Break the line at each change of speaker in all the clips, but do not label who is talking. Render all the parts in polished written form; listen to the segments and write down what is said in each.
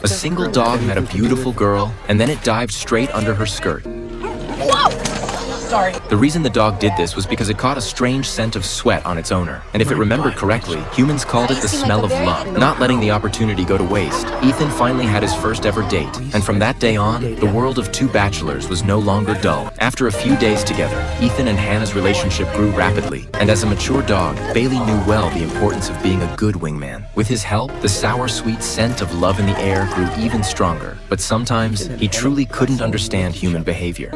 A single dog met a beautiful girl, and then it dived straight under her skirt.
Whoa! Sorry.
The reason the dog did this was because it caught a strange scent of sweat on its owner. And if it remembered correctly, humans called it the smell of love. Not letting the opportunity go to waste, Ethan finally had his first ever date. And from that day on, the world of two bachelors was no longer dull. After a few days together, Ethan and Hannah's relationship grew rapidly. And as a mature dog, Bailey knew well the importance of being a good wingman. With his help, the sour, sweet scent of love in the air grew even stronger. But sometimes, he truly couldn't understand human behavior.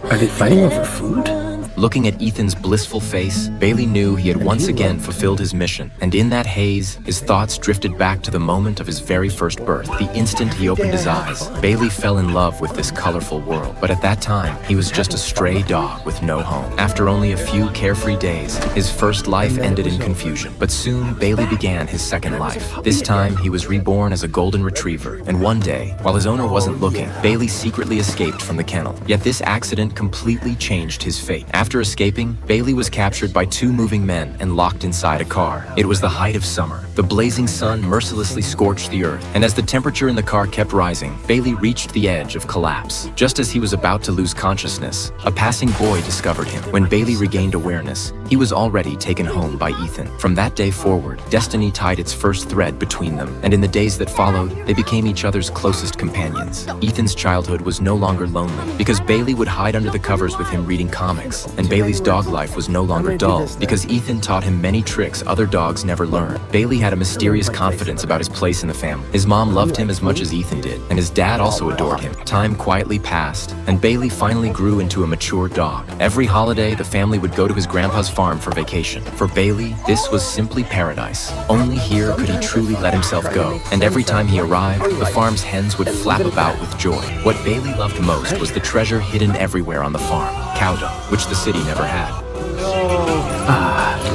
Are they fighting over food?
Looking at Ethan's blissful face, Bailey knew he had once again fulfilled his mission. And in that haze, his thoughts drifted back to the moment of his very first birth. The instant he opened his eyes, Bailey fell in love with this colorful world. But at that time, he was just a stray dog with no home. After only a few carefree days, his first life ended in confusion. But soon, Bailey began his second life. This time, he was reborn as a golden retriever. And one day, while his owner wasn't looking, Bailey secretly escaped from the kennel. Yet this accident completely changed his fate. After escaping, Bailey was captured by two moving men and locked inside a car. It was the height of summer. The blazing sun mercilessly scorched the earth, and as the temperature in the car kept rising, Bailey reached the edge of collapse. Just as he was about to lose consciousness, a passing boy discovered him. When Bailey regained awareness, he was already taken home by Ethan. From that day forward, destiny tied its first thread between them, and in the days that followed, they became each other's closest companions. Ethan's childhood was no longer lonely, because Bailey would hide under the covers with him reading comics, and Bailey's dog life was no longer dull, because Ethan taught him many tricks other dogs never learned. Bailey had a mysterious confidence about his place in the family. His mom loved him as much as Ethan did, and his dad also adored him. Time quietly passed, and Bailey finally grew into a mature dog. Every holiday, the family would go to his grandpa's farm for vacation. For Bailey, this was simply paradise. Only here could he truly let himself go. And every time he arrived, the farm's hens would flap about with joy. What Bailey loved most was the treasure hidden everywhere on the farm, cow dung, which the city never had.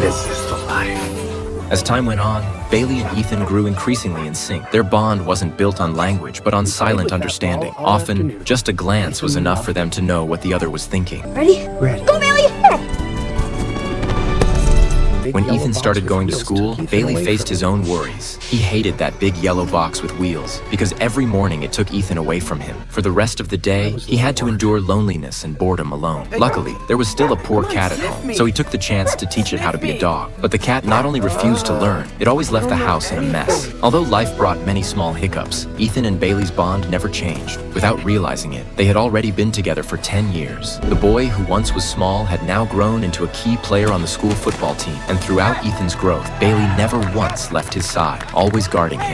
This is the life.
As time went on, Bailey and Ethan grew increasingly in sync. Their bond wasn't built on language, but on silent understanding. Often, just a glance was enough for them to know what the other was thinking.
Ready?
Ready.
Go, Bailey!
When Ethan started going to school, Bailey faced his own worries. He hated that big yellow box with wheels, because every morning it took Ethan away from him. For the rest of the day, he had to endure loneliness and boredom alone. Luckily, there was still a poor cat at home, so he took the chance to teach it how to be a dog. But the cat not only refused to learn, it always left the house in a mess. Although life brought many small hiccups, Ethan and Bailey's bond never changed. Without realizing it, they had already been together for 10 years. The boy who once was small had now grown into a key player on the school football team, and throughout Ethan's growth, Bailey never once left his side, always guarding him.